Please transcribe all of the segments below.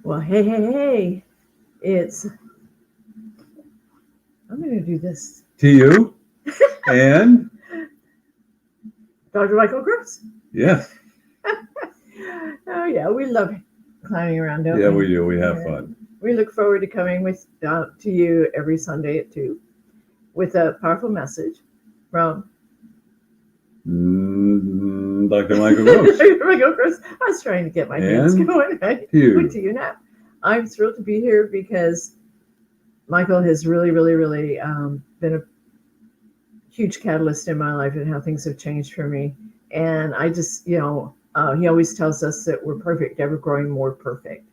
Well, hey. It's, I'm going to do this. To you and Dr. Michael Gross. yes, Oh, yeah, we love climbing around, don't yeah, we? we do. We have Yeah. fun. We look forward to coming to you every Sunday at 2 with a powerful message from Dr. Michael Gross. Dr. Michael Gross. I was trying to get my hands And going. Right? to you. Put to you now. I'm thrilled to be here because Michael has really been a huge catalyst in my life and how things have changed for me. And I just, he always tells us that we're perfect, ever growing more perfect.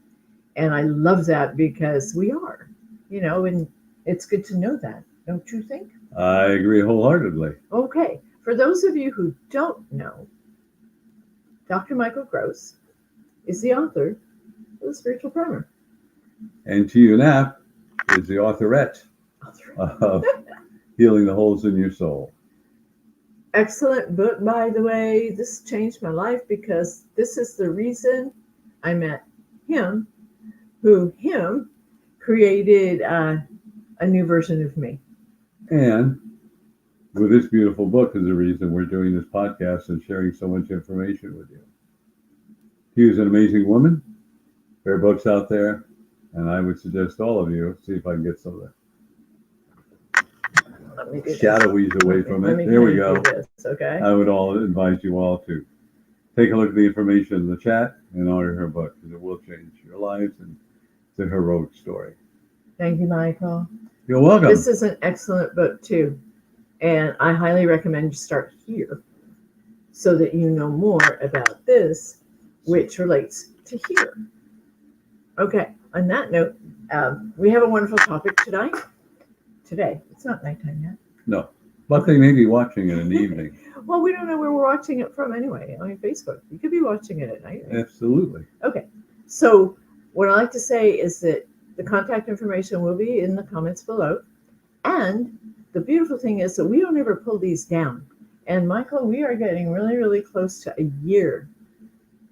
And I love that because we are, and it's good to know that, don't you think? I agree wholeheartedly. Okay. For those of you who don't know, Dr. Michael Gross is the author of The Spiritual Primer. And to you, Nap, is the authorette of Healing the Holes in Your Soul. Excellent book, by the way. This changed my life because this is the reason I met him, who created a new version of me. And with this beautiful book is the reason we're doing this podcast and sharing so much information with you. She is an amazing woman. There are books out there, and I would suggest all of you see if I can get some of the shadowies away from it. There we go. Okay. I would advise you all to take a look at the information in the chat and order her book because it will change your lives, and it's a heroic story. Thank you, Michael. You're welcome. This is an excellent book too, and I highly recommend you start here so that you know more about this, which relates to here. Okay, on that note, we have a wonderful topic tonight. Today, it's not nighttime yet. No, but they may be watching it in the evening. Well, we don't know where we're watching it from anyway. On Facebook, you could be watching it at night. Right? Absolutely. Okay, so what I like to say is that the contact information will be in the comments below. And the beautiful thing is that we don't ever pull these down. And Michael, we are getting really close to a year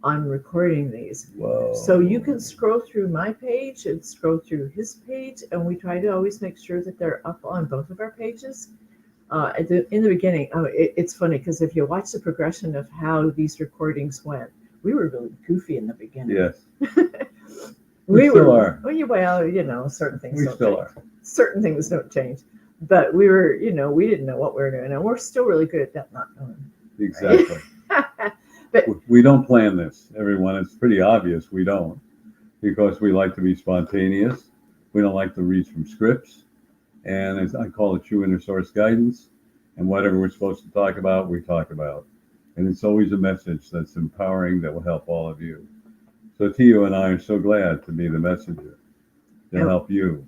on recording these. Whoa. So you can scroll through my page and scroll through his page, and we try to always make sure that they're up on both of our pages. In the beginning, it's funny because if you watch the progression of how these recordings went, we were really goofy in the beginning. Yes. We still are. Well, certain things We don't still change. are. Certain things don't change. But we were, we didn't know what we were doing. And we're still really good at that not knowing. Exactly. Right? But we don't plan this, everyone. It's pretty obvious we don't, because we like to be spontaneous. We don't like to read from scripts. And as I call it, true inner source guidance. And whatever we're supposed to talk about, we talk about. And it's always a message that's empowering that will help all of you. So Tio and I are so glad to be the messenger to help you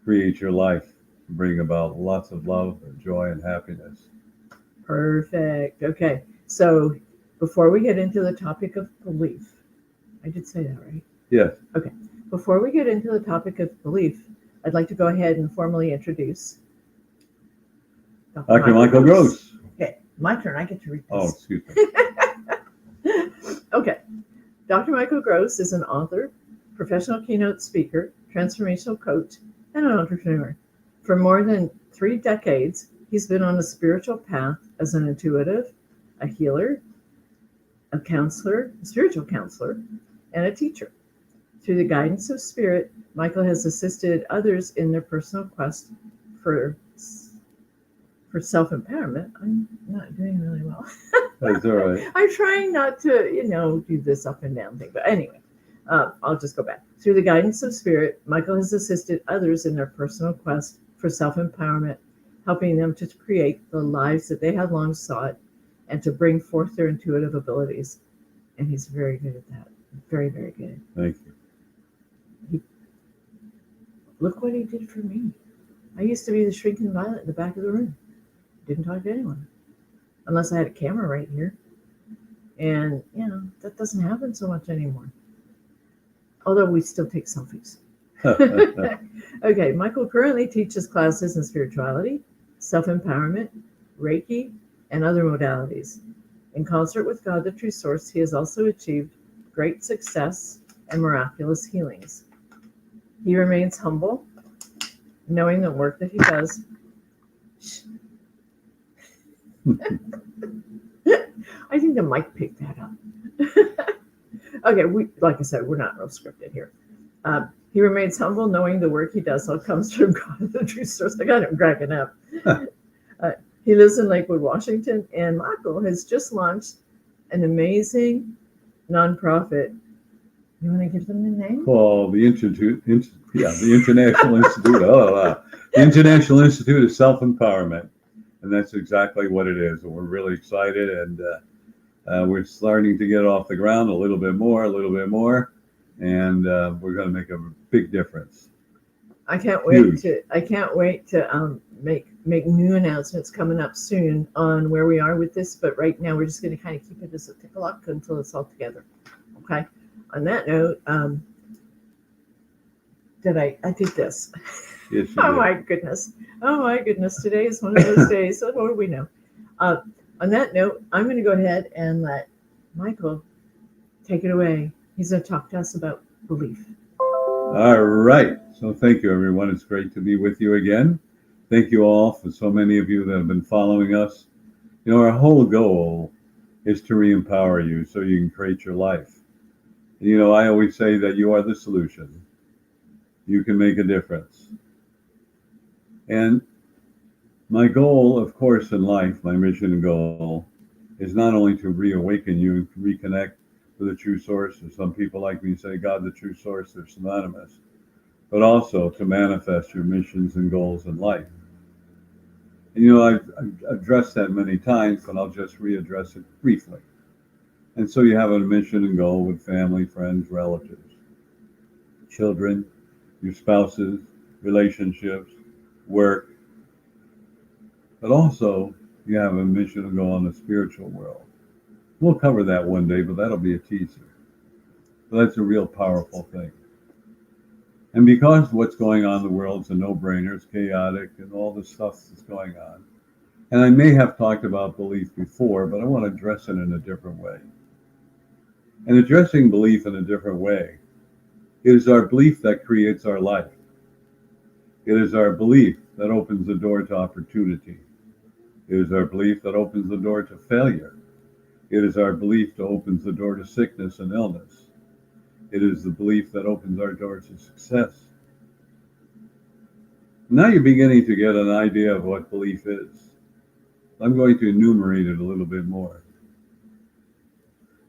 create your life, to bring about lots of love and joy and happiness. Perfect. Okay. So before we get into the topic of belief, I did say that, right? Yes. Okay. Before we get into the topic of belief, I'd like to go ahead and formally introduce Dr. Michael Gross. Okay, my turn. I get to read this. Oh, excuse me. Okay. Dr. Michael Gross is an author, professional keynote speaker, transformational coach, and an entrepreneur. For more than 3 decades, he's been on a spiritual path as an intuitive, a healer, a counselor, a spiritual counselor, and a teacher. Through the guidance of spirit, Michael has assisted others in their personal quest for self-empowerment. I'm not doing really well. That's all right. I'm trying not to, do this up and down thing. But anyway, I'll just go back. Through the guidance of spirit, Michael has assisted others in their personal quest for self-empowerment, helping them to create the lives that they have long sought and to bring forth their intuitive abilities. And he's very good at that. Very good. Thank you. Look what he did for me. I used to be the shrinking violet in the back of the room. Didn't talk to anyone. Unless I had a camera right here. And, that doesn't happen so much anymore. Although we still take selfies. Okay, Michael currently teaches classes in spirituality, self-empowerment, Reiki, and other modalities. In concert with God, the true source, he has also achieved great success and miraculous healings. He remains humble, knowing the work that he does. I think the mic picked that up. Okay, like I said, we're not real scripted here. He remains humble, knowing the work he does all comes from God, the true source. I got him cracking up. He lives in Lakewood, Washington, and Michael has just launched an amazing nonprofit. You want to give them the name? Called the the International Institute. The International Institute of Self-Empowerment, and that's exactly what it is. And we're really excited, and we're starting to get off the ground a little bit more, and we're going to make a big difference. I can't wait to make new announcements coming up soon on where we are with this. But right now, we're just going to kind of keep it as a tickle-up until it's all together. Okay. On that note, I did this. Yes, Oh my goodness. Today is one of those days. So what do we know? On that note, I'm going to go ahead and let Michael take it away. He's going to talk to us about belief. All right. So thank you, everyone. It's great to be with you again. Thank you all for so many of you that have been following us. You know, our whole goal is to re-empower you so you can create your life. You know, I always say that you are the solution. You can make a difference. And my goal, of course, in life, my mission and goal, is not only to reawaken you and reconnect with the true source, or some people like me say, God, the true source, they're synonymous, but also to manifest your missions and goals in life. And, you know, I've addressed that many times, but I'll just readdress it briefly. And so you have a mission and goal with family, friends, relatives, children, your spouses, relationships, work. But also you have a mission and goal in the spiritual world. We'll cover that one day, but that'll be a teaser. But that's a real powerful thing. And because what's going on in the world's a no-brainer, it's chaotic and all the stuff that's going on. And I may have talked about belief before, but I want to address it in a different way. And addressing belief in a different way, it is our belief that creates our life. It is our belief that opens the door to opportunity. It is our belief that opens the door to failure. It is our belief that opens the door to sickness and illness. It is the belief that opens our door to success. Now you're beginning to get an idea of what belief is. I'm going to enumerate it a little bit more.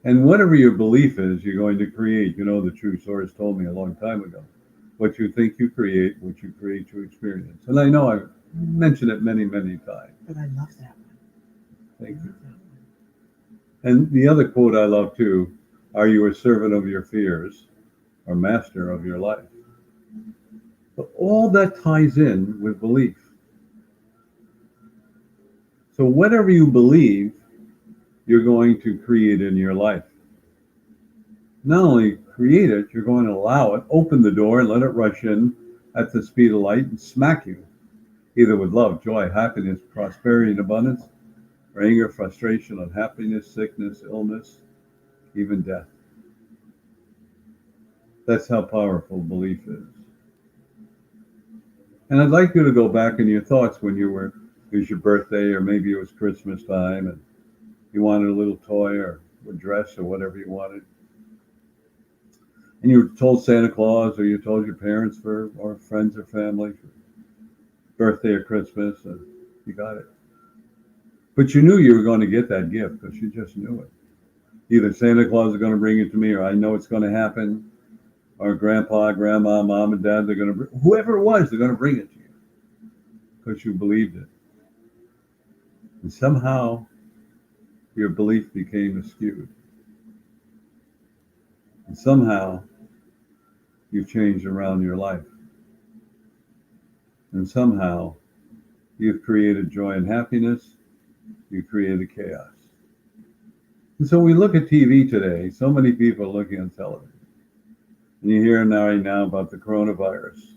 And whatever your belief is, you're going to create. You know, the true source told me a long time ago, what you think you create, what you create you experience. And I know I've mentioned it many, many times. But I love that one. Thank you. And the other quote I love too, are you a servant of your fears or master of your life? But all that ties in with belief. So whatever you believe, you're going to create in your life. Not only create it, you're going to allow it, open the door and let it rush in at the speed of light and smack you, either with love, joy, happiness, prosperity, and abundance, or anger, frustration, unhappiness, sickness, illness, even death. That's how powerful belief is. And I'd like you to go back in your thoughts when it was your birthday, or maybe it was Christmas time, and you wanted a little toy or a dress or whatever you wanted. And you told Santa Claus, or you told your parents or friends or family for birthday or Christmas, and you got it. But you knew you were going to get that gift because you just knew it. Either Santa Claus is going to bring it to me, or I know it's going to happen, or grandpa, grandma, mom, and dad, whoever it was, they're going to bring it to you because you believed it. And somehow your belief became askewed. And somehow you've changed around your life. And somehow you've created joy and happiness. You created chaos. And so we look at TV today. So many people are looking on television. And you hear right now about the coronavirus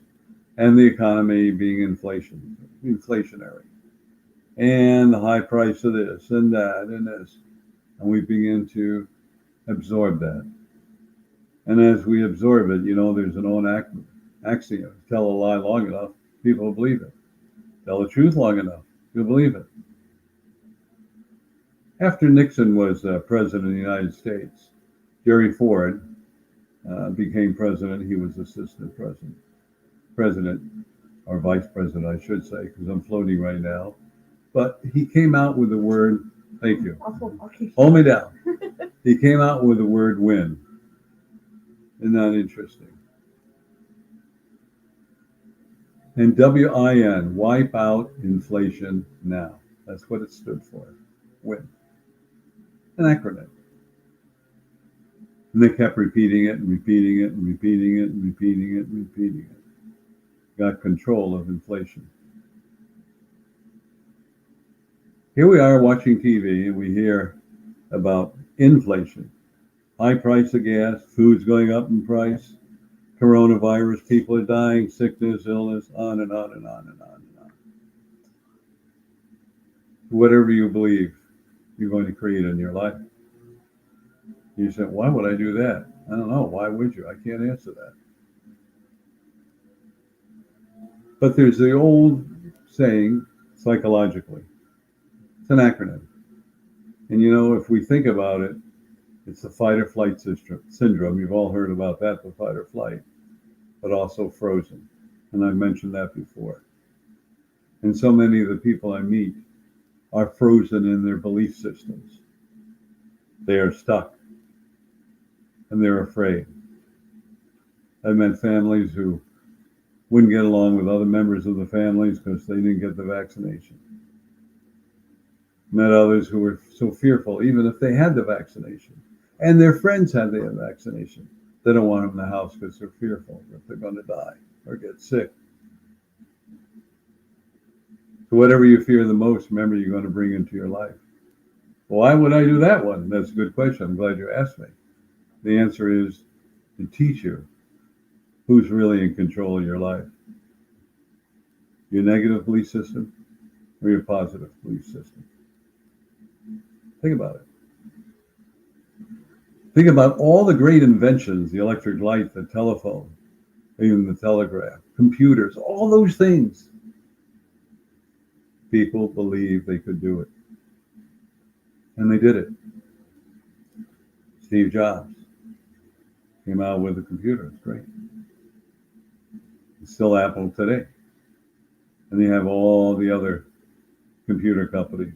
and the economy being inflationary. And the high price of this and that and this. And we begin to absorb that. And as we absorb it, there's an own axiom. Tell a lie long enough, people will believe it. Tell the truth long enough, you'll believe it. After Nixon was president of the United States, Jerry Ford became president. He was assistant president, or vice president, I should say, because I'm floating right now. But he came out with the word, thank you, hold me down. He came out with the word win. Isn't that interesting? And WIN, wipe out inflation now. That's what it stood for, win. An acronym. And they kept repeating it and repeating it and repeating it and repeating it and repeating it. Got control of inflation. Here we are watching TV and we hear about inflation. High price of gas, food's going up in price, coronavirus, people are dying, sickness, illness, on and on and on and on and on. Whatever you believe you're going to create in your life. You said, why would I do that? I don't know. Why would you? I can't answer that. But there's the old saying, psychologically. It's an acronym. And if we think about it, it's the fight or flight syndrome. You've all heard about that, the fight or flight, but also frozen. And I've mentioned that before. And so many of the people I meet are frozen in their belief systems. They are stuck and they're afraid. I've met families who wouldn't get along with other members of the families because they didn't get the vaccination. Met others who were so fearful, even if they had the vaccination, and their friends had the vaccination. They don't want them in the house because they're fearful that they're going to die or get sick. So whatever you fear the most, remember you're going to bring into your life. Why would I do that one? That's a good question. I'm glad you asked me. The answer is to teach you who's really in control of your life. Your negative belief system or your positive belief system. Think about it. Think about all the great inventions, the electric light, the telephone, even the telegraph, computers, all those things. People believed they could do it. And they did it. Steve Jobs came out with a computer. It's great. It's still Apple today. And they have all the other computer companies.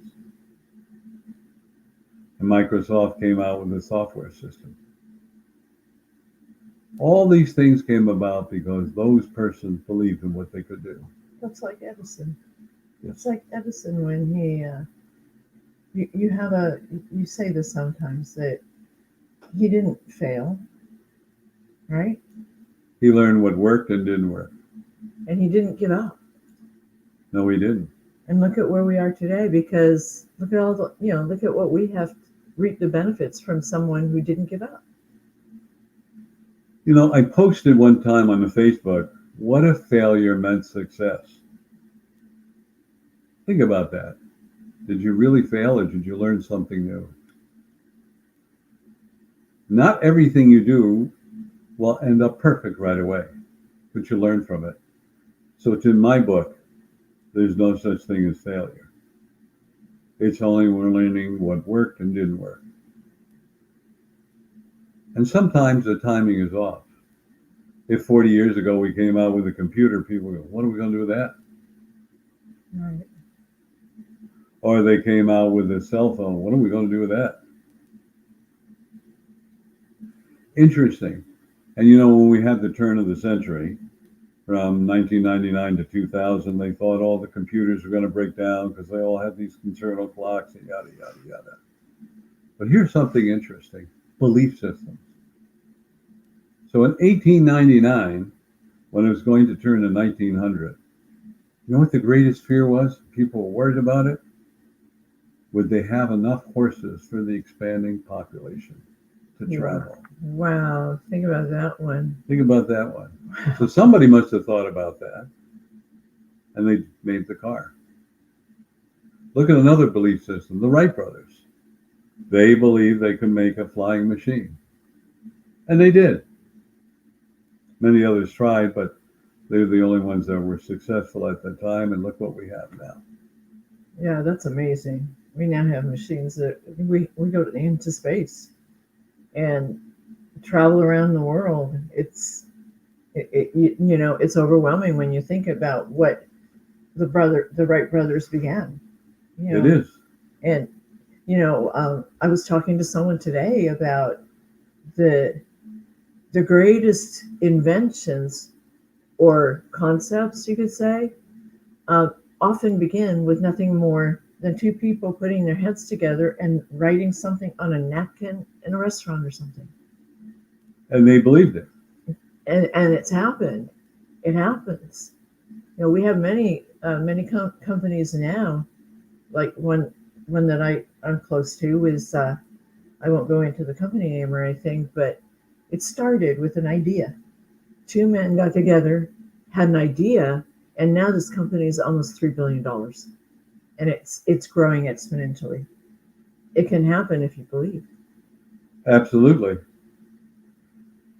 And Microsoft came out with a software system. All these things came about because those persons believed in what they could do. That's like Edison. Yes. It's like Edison when he, you say this sometimes, that he didn't fail, right? He learned what worked and didn't work. And he didn't give up. No, he didn't. And look at where we are today, because look at all the, look at what we have reaped the benefits from someone who didn't give up. I posted one time on the Facebook, what if failure meant success? Think about that. Did you really fail or did you learn something new? Not everything you do will end up perfect right away, but you learn from it. So it's in my book, there's no such thing as failure. It's only we're learning what worked and didn't work. And sometimes the timing is off. If 40 years ago we came out with a computer, people go, what are we going to do with that? Right. Or they came out with a cell phone, what are we going to do with that? Interesting. And when we had the turn of the century, from 1999 to 2000, they thought all the computers were going to break down because they all had these internal clocks and yada, yada, yada. But here's something interesting. Belief systems. So in 1899, when it was going to turn to 1900, you know what the greatest fear was? People were worried about it. Would they have enough horses for the expanding population to travel? Wow, think about that one. Think about that one. So somebody must have thought about that, and they made the car. Look at another belief system, the Wright brothers. They believed they could make a flying machine, and they did. Many others tried, but they're the only ones that were successful at the time, and look what we have now. Yeah, that's amazing. We now have machines that we go into space and travel around the world. It's overwhelming when you think about what the Wright brothers began. You It know, is. and I was talking to someone today about the the greatest inventions or concepts, you could say, uh, often begin with nothing more than two people putting their heads together and writing something on a napkin in a restaurant or something. And they believed it. And it's happened. It happens. We have many companies now. Like one that I'm close to is I won't go into the company name or anything, but it started with an idea. Two men got together, had an idea, and now this company is almost $3 billion, and it's growing exponentially. It can happen if you believe. Absolutely.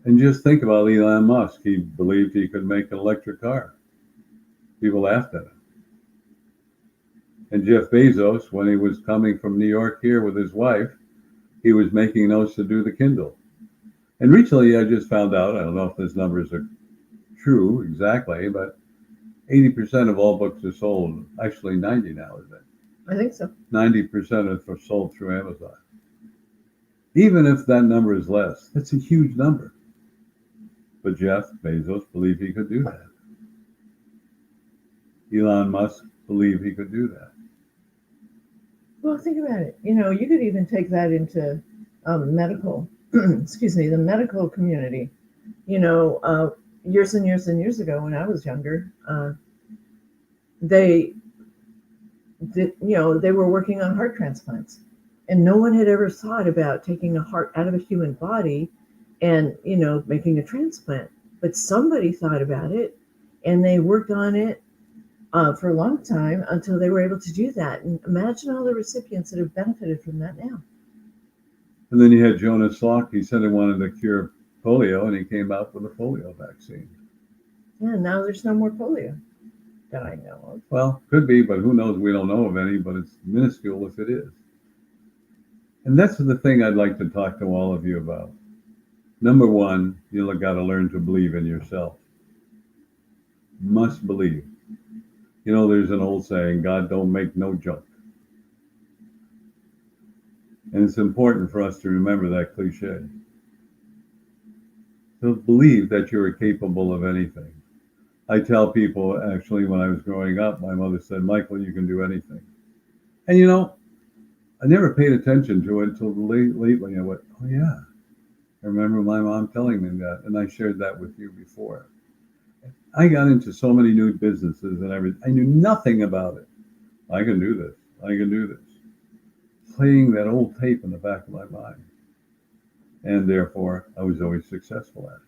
And just think about Elon Musk. He believed he could make an electric car. People laughed at him. And Jeff Bezos, when he was coming from New York here with his wife, he was making notes to do the Kindle. And recently I just found out, I don't know if these numbers are true exactly, but 80% of all books are sold. Actually, 90 now, isn't it? I think so. 90% are sold through Amazon. Even if that number is less, that's a huge number. But Jeff Bezos believed he could do that. Elon Musk believed he could do that. Well, think about it. You could even take that into medical, excuse me, the medical community. Years and years and years ago when I was younger, they they were working on heart transplants, and no one had ever thought about taking a heart out of a human body and making a transplant. But somebody thought about it, and they worked on it for a long time until they were able to do that. And imagine all the recipients that have benefited from that now. And then you had Jonas Salk. He said he wanted to cure polio, and he came out with a polio vaccine. Yeah, now there's no more polio that I know of. Well, could be, but who knows? We don't know of any, but it's minuscule if it is. And that's the thing I'd like to talk to all of you about. Number one, you've got to learn to believe in yourself. Must believe. There's an old saying, God don't make no junk. And it's important for us to remember that cliche. So believe that you're capable of anything. I tell people, actually, when I was growing up, my mother said, Michael, you can do anything. And I never paid attention to it until lately. I went, oh yeah. I remember my mom telling me that, and I shared that with you before. I got into so many new businesses and everything. I knew nothing about it. I can do this. I can do this. Playing that old tape in the back of my mind. And therefore, I was always successful at it.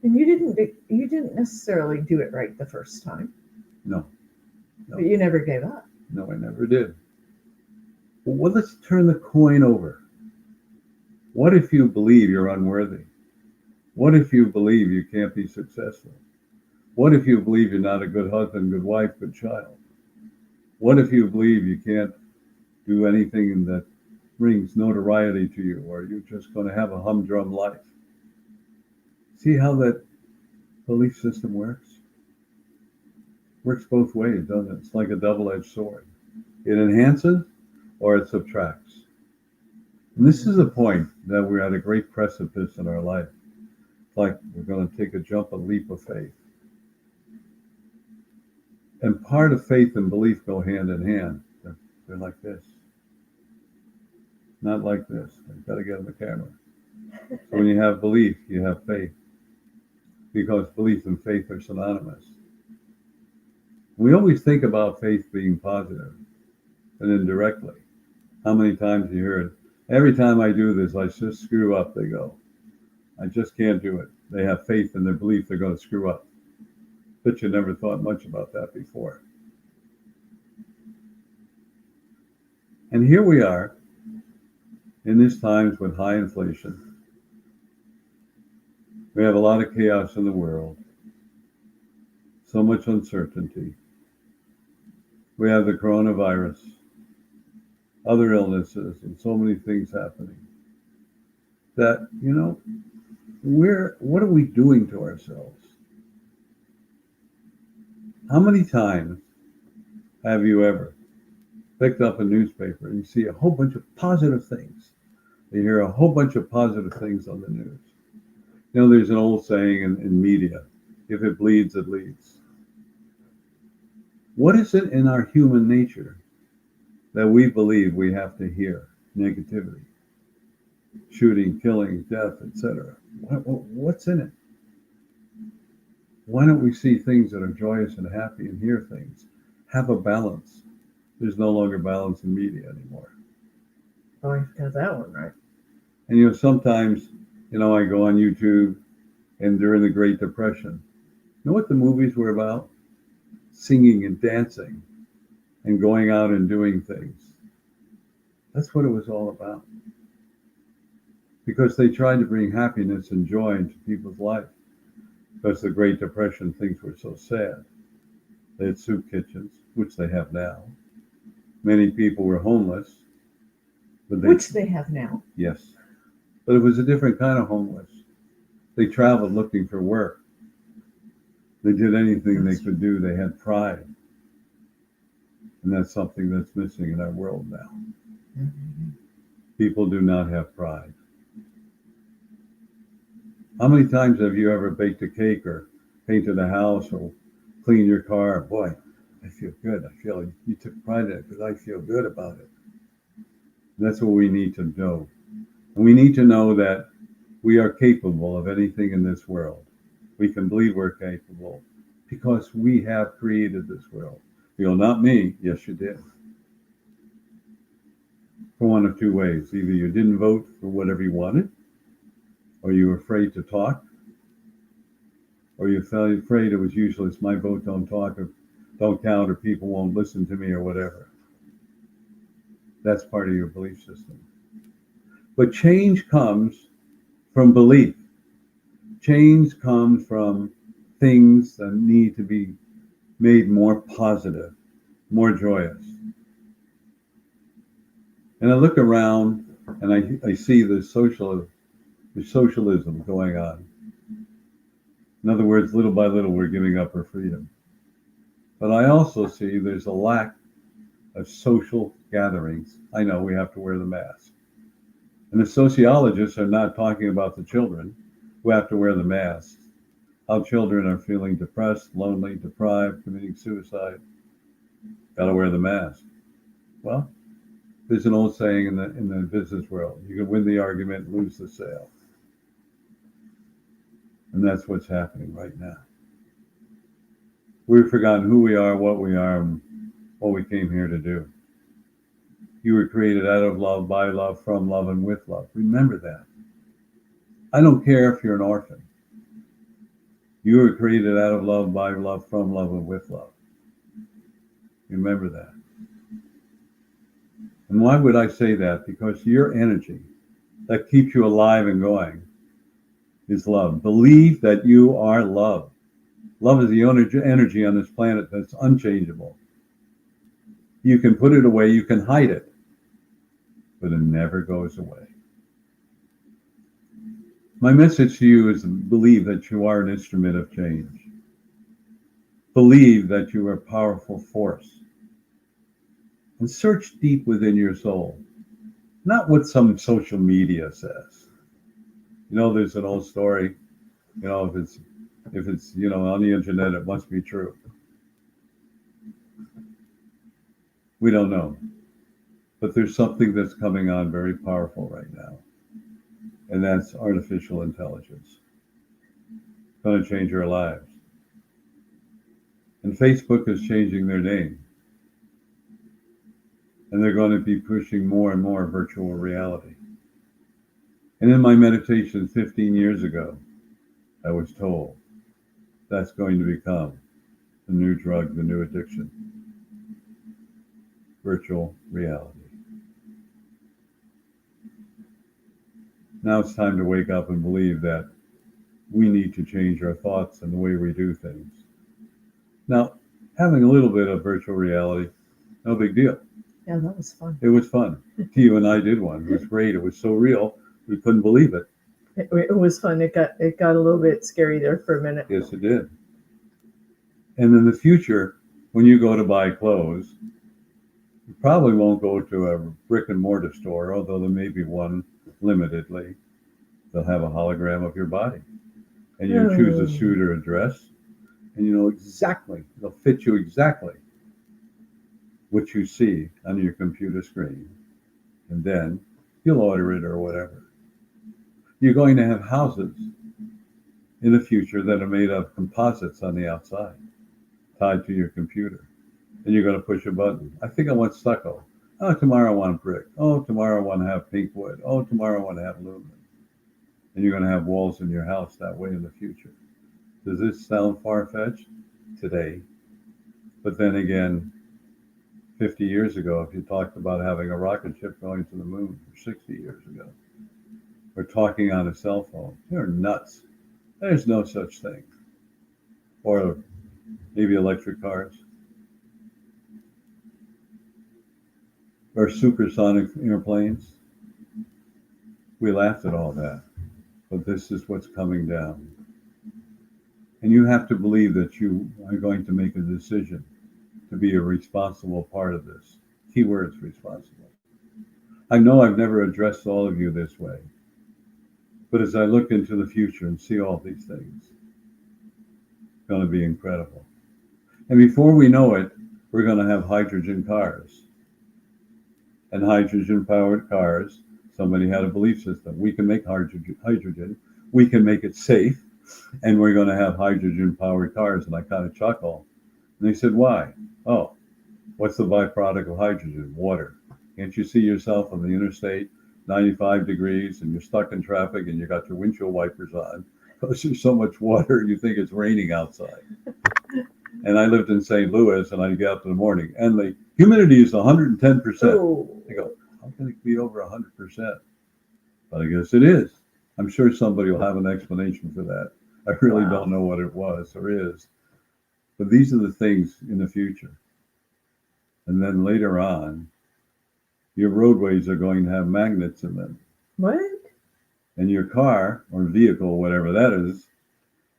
And you didn't necessarily do it right the first time. No. But you never gave up. No, I never did. Well, let's turn the coin over. What if you believe you're unworthy? What if you believe you can't be successful? What if you believe you're not a good husband, good wife, good child? What if you believe you can't do anything that brings notoriety to you, or you're just going to have a humdrum life? See how that belief system works? Works both ways, doesn't it? It's like a double-edged sword. It enhances or it subtracts. And this is a point that we're at a great precipice in our life. It's like we're going to take a leap of faith. And part of faith and belief go hand in hand. They're like this. Not like this. I've got to get on the camera. So when you have belief, you have faith. Because belief and faith are synonymous. We always think about faith being positive and indirectly. How many times you hear it? Every time I do this, I just screw up, they go. I just can't do it. They have faith in their belief they're going to screw up. But you never thought much about that before. And here we are in these times with high inflation. We have a lot of chaos in the world, so much uncertainty. We have the coronavirus, other illnesses, and so many things happening that, what are we doing to ourselves? How many times have you ever picked up a newspaper and you see a whole bunch of positive things? You hear a whole bunch of positive things on the news. There's an old saying in media, if it bleeds, it leads. What is it in our human nature that we believe we have to hear negativity? Shooting, killing, death, etc. What's in it? Why don't we see things that are joyous and happy and hear things? Have a balance. There's no longer balance in media anymore. Oh, you got that one right. And sometimes, I go on YouTube, and during the Great Depression, you know what the movies were about? Singing and dancing and going out and doing things. That's what it was all about. Because they tried to bring happiness and joy into people's life. Because the Great Depression, things were so sad. They had soup kitchens, which they have now. Many people were homeless. Which they have now. Yes. But it was a different kind of homeless. They traveled looking for work. They did anything they could do. They had pride. And that's something that's missing in our world now. Mm-hmm. People do not have pride. How many times have you ever baked a cake or painted a house or cleaned your car? Boy, I feel good. I feel you took pride in it because I feel good about it. And that's what we need to know. And we need to know that we are capable of anything in this world. We can believe we're capable because we have created this world. Not me. Yes, you did. For one of two ways. Either you didn't vote for whatever you wanted, or you were afraid to talk, or you felt afraid it was useless. My vote don't talk, or don't count, or people won't listen to me, or whatever. That's part of your belief system. But change comes from belief. Change comes from things that need to be made more positive, more joyous. And I look around and I see the socialism going on. In other words, little by little, we're giving up our freedom. But I also see there's a lack of social gatherings. I know we have to wear the mask. And the sociologists are not talking about the children who have to wear the masks. How children are feeling depressed, lonely, deprived, committing suicide. Got to wear the mask. Well, there's an old saying in the business world: you can win the argument, lose the sale. And that's what's happening right now. We've forgotten who we are, and what we came here to do. You were created out of love, by love, from love, and with love. Remember that. I don't care if you're an orphan. You were created out of love, by love, from love, and with love. Remember that. And why would I say that? Because your energy that keeps you alive and going is love. Believe that you are love. Love is the energy on this planet that's unchangeable. You can put it away, you can hide it, but it never goes away. My message to you is believe that you are an instrument of change. Believe that you are a powerful force. And search deep within your soul, not what some social media says. There's an old story, if it's on the internet, it must be true. We don't know. But there's something that's coming on very powerful right now. And that's artificial intelligence. It's going to change our lives. And Facebook is changing their name. And they're going to be pushing more and more virtual reality. And in my meditation 15 years ago, I was told that's going to become the new drug, the new addiction. Virtual reality. Now it's time to wake up and believe that we need to change our thoughts and the way we do things. Now, having a little bit of virtual reality, no big deal. Yeah, that was fun. It was fun. You and I did one. It was great. It was so real, we couldn't believe it. It was fun. It got a little bit scary there for a minute. Yes, it did. And in the future, when you go to buy clothes, you probably won't go to a brick and mortar store, although there may be one limitedly. They'll have a hologram of your body. And you choose a suit or a dress, and you know exactly, they'll fit you exactly what you see on your computer screen. And then you'll order it or whatever. You're going to have houses in the future that are made of composites on the outside, tied to your computer. And you're going to push a button. I think I want stucco. Oh, tomorrow I want brick. Oh, tomorrow I want to have pink wood. Oh, tomorrow I want to have aluminum. And you're going to have walls in your house that way in the future. Does this sound far-fetched? Today. But then again, 50 years ago, if you talked about having a rocket ship going to the moon, or 60 years ago, or talking on a cell phone, you're nuts. There's no such thing. Or maybe electric cars. Or supersonic airplanes. We laughed at all that. But this is what's coming down. And you have to believe that you are going to make a decision to be a responsible part of this. Key words, responsible. I know I've never addressed all of you this way, but as I look into the future and see all these things, it's going to be incredible. And before we know it, we're going to have hydrogen cars. And hydrogen-powered cars, somebody had a belief system. We can make hydrogen. We can make it safe. And we're going to have hydrogen-powered cars. And I kind of chuckled. And they said, why? Oh, what's the byproduct of hydrogen? Water. Can't you see yourself on the interstate, 95 degrees, and you're stuck in traffic, and you got your windshield wipers on because there's so much water, you think it's raining outside. And I lived in St. Louis, and I'd get up in the morning, and the humidity is 110%. Oh. I go, how can it be over 100%? But I guess it is. I'm sure somebody will have an explanation for that. I really don't know what it was or is. But these are the things in the future. And then later on, your roadways are going to have magnets in them. What? And your car or vehicle, whatever that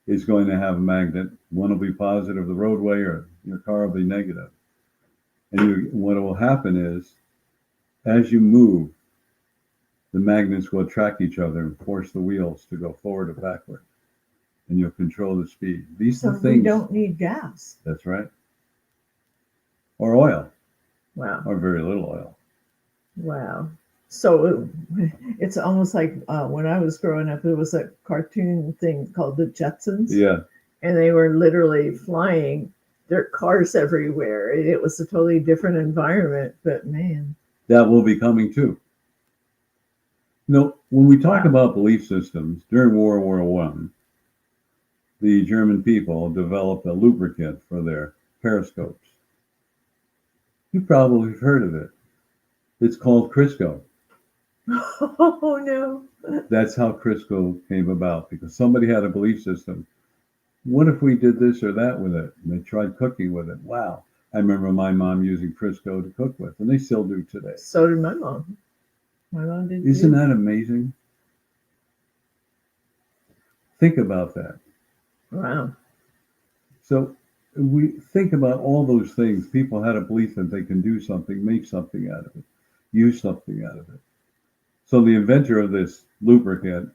is going to have a magnet. One will be positive, the roadway, or your car will be negative. And what will happen is, as you move, the magnets will attract each other and force the wheels to go forward or backward. And you'll control the speed. These are the things. We don't need gas. That's right. Or oil. Wow. Or very little oil. Wow. So it's almost like when I was growing up, there was a cartoon thing called the Jetsons. Yeah. And they were literally flying their cars everywhere. It was a totally different environment, but man. That will be coming too. You know, when we talk about belief systems, during World War I, the German people developed a lubricant for their periscopes. You probably have heard of it. It's called Crisco. Oh, no. That's how Crisco came about, because somebody had a belief system. What if we did this or that with it? And they tried cooking with it. Wow. I remember my mom using Crisco to cook with, and they still do today. So did my mom. My mom did. Isn't that amazing? Think about that. Wow. So we think about all those things. People had a belief that they can do something, make something out of it, use something out of it. So the inventor of this lubricant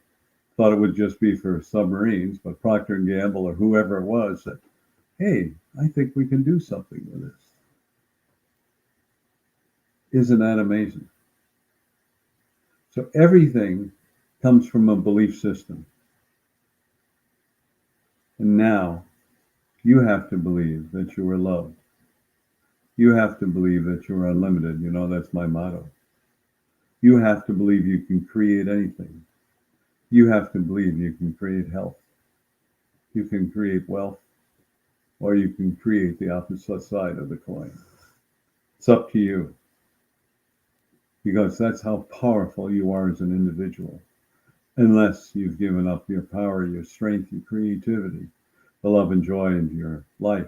thought it would just be for submarines, but Procter & Gamble or whoever it was said, hey, I think we can do something with this. Isn't that amazing? So everything comes from a belief system. And now you have to believe that you are loved. You have to believe that you are unlimited. You know, that's my motto. You have to believe you can create anything. You have to believe you can create health. You can create wealth, or you can create the opposite side of the coin. It's up to you. Because that's how powerful you are as an individual. unless you've given up your power, your strength, your creativity, the love and joy in your life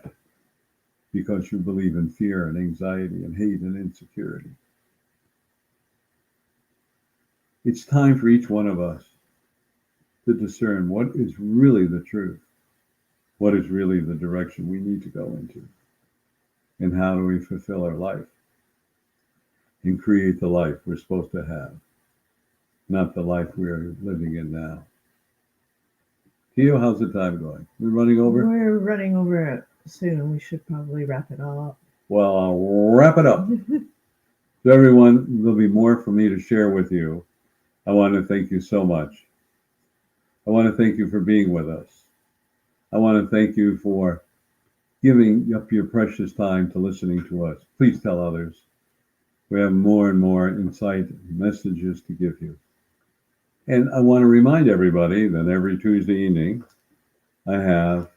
because you believe in fear and anxiety and hate and insecurity. It's time for each one of us to discern what is really the truth, what is really the direction we need to go into, and how do we fulfill our life and create the life we're supposed to have, not the life we are living in now. Tio, how's the time going? We're running over? We're running over soon. We should probably wrap it all up. Well, I'll wrap it up. So everyone, there'll be more for me to share with you. I want to thank you so much. I want to thank you for being with us. I want to thank you for giving up your precious time to listening to us. Please tell others. We have more and more insight messages to give you. And I want to remind everybody that every Tuesday evening, I have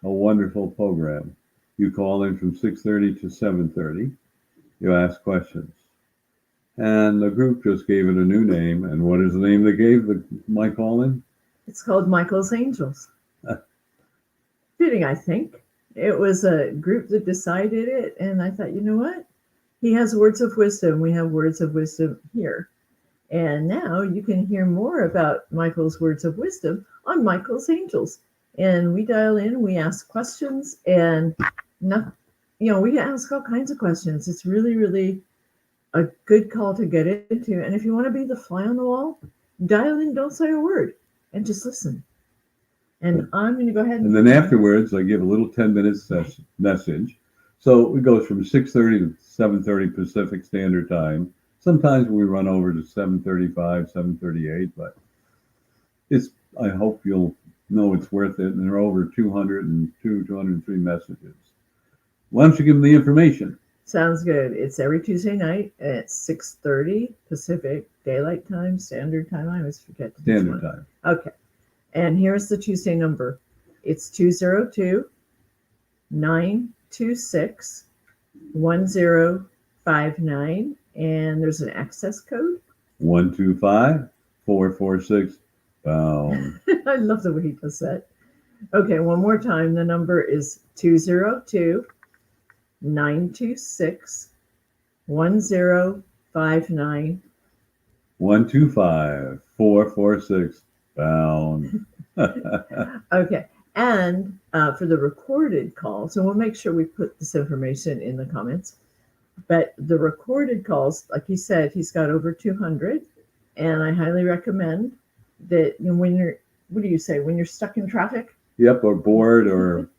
a wonderful program. You call in from 6:30 to 7:30. You ask questions. And the group just gave it a new name. And what is the name they gave my call-in? It's called Michael's Angels. Fitting, I think. It was a group that decided it, and I thought, you know what? He has words of wisdom. We have words of wisdom here. And now you can hear more about Michael's words of wisdom on Michael's Angels. And we dial in, we ask questions, and we ask all kinds of questions. It's really, really a good call to get into. And if you want to be the fly on the wall, dial in, don't say a word, and just listen. And I'm going to go ahead and then afterwards, I give a little 10-minute message. So it goes from 6:30 to 7:30 Pacific Standard Time. Sometimes we run over to 7:35, 7:38, but I hope you'll know it's worth it. And there are over 202, 203 messages. Why don't you give them the information? Sounds good. It's every Tuesday night at 6:30 Pacific Daylight Time, Standard Time. I always forget. Standard Time. Okay. And here's the Tuesday number. It's 202-926-1059. And there's an access code. 125-446 pound. I love the way he does that. Okay, one more time. The number is 202-926-1059. 125-446 pound. Okay, and for the recorded calls, and we'll make sure we put this information in the comments, but the recorded calls, like he said, he's got over 200, and I highly recommend that when you're, what do you say, when you're stuck in traffic? Yep, or bored, or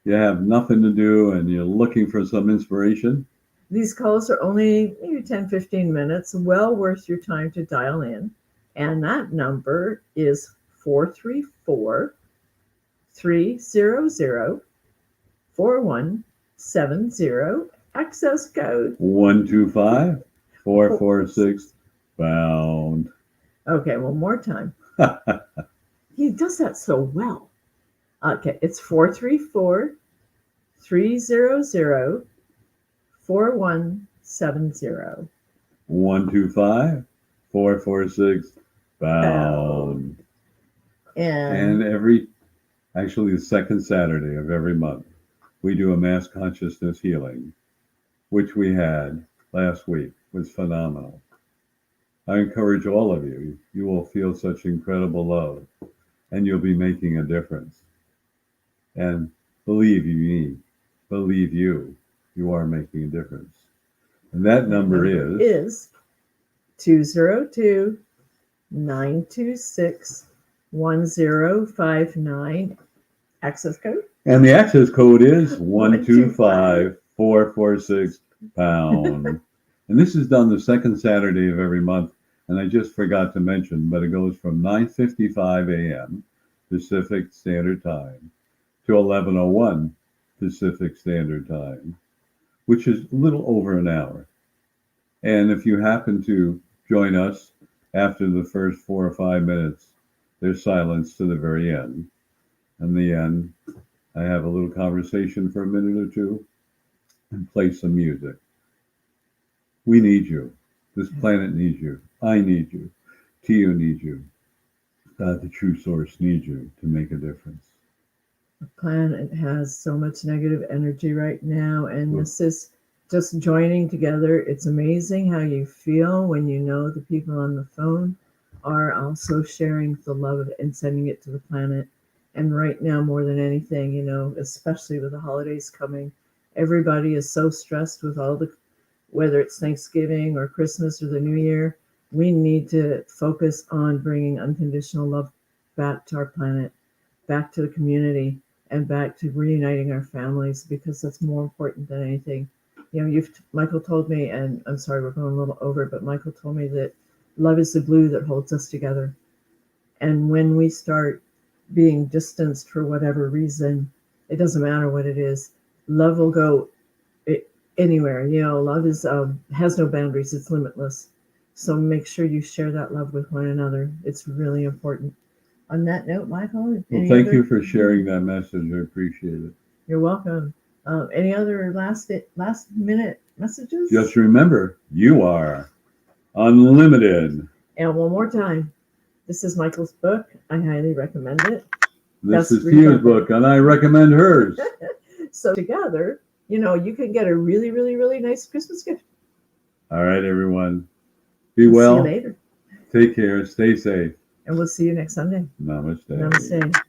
you have nothing to do and you're looking for some inspiration. These calls are only maybe 10, 15 minutes, well worth your time to dial in. And that number is 434-300-4170. Access code 125-446 pound. Okay, one more time. He does that so well. Okay, it's 434-300-4170. 125-446 pound. And actually the second Saturday of every month, we do a mass consciousness healing, which we had last week. It was phenomenal. I encourage all of you. You will feel such incredible love, and you'll be making a difference. And believe you, you are making a difference. And that number is 202-926-1059. Access code. And the access code is 125-446 pound. And this is done the second Saturday of every month. And I just forgot to mention, but it goes from 9:55 a.m. Pacific Standard Time to 11:01 Pacific Standard Time, which is a little over an hour. And if you happen to join us after the first 4 or 5 minutes, there's silence to the very end. In the end, I have a little conversation for a minute or two and play some music. We need you. This planet needs you. I need you. Tio needs you. that the true source needs you to make a difference. The planet has so much negative energy right now, and Good. this is just joining together. It's amazing how you feel when you know the people on the phone are also sharing the love and sending it to the planet. And right now, more than anything, especially with the holidays coming, everybody is so stressed with all the, whether it's Thanksgiving or Christmas or the New Year. We need to focus on bringing unconditional love back to our planet, back to the community, and back to reuniting our families, because that's more important than anything. Michael told me, and I'm sorry we're going a little over, but Michael told me that love is the glue that holds us together. And when we start being distanced for whatever reason, it doesn't matter what it is, love will go anywhere. Love is has no boundaries, it's limitless. So make sure you share that love with one another. It's really important. On that note, Michael, Well, any thank other- you for sharing that message. I appreciate it. You're welcome. Any other last minute messages? Just remember, you are unlimited. And one more time, this is Michael's book. I highly recommend it. This That's is Tia's book, and I recommend hers. So together, you can get a really, really, really nice Christmas gift. All right, everyone. Be See you well. later. Take care. Stay safe. And we'll see you next Sunday. Namaste. Namaste.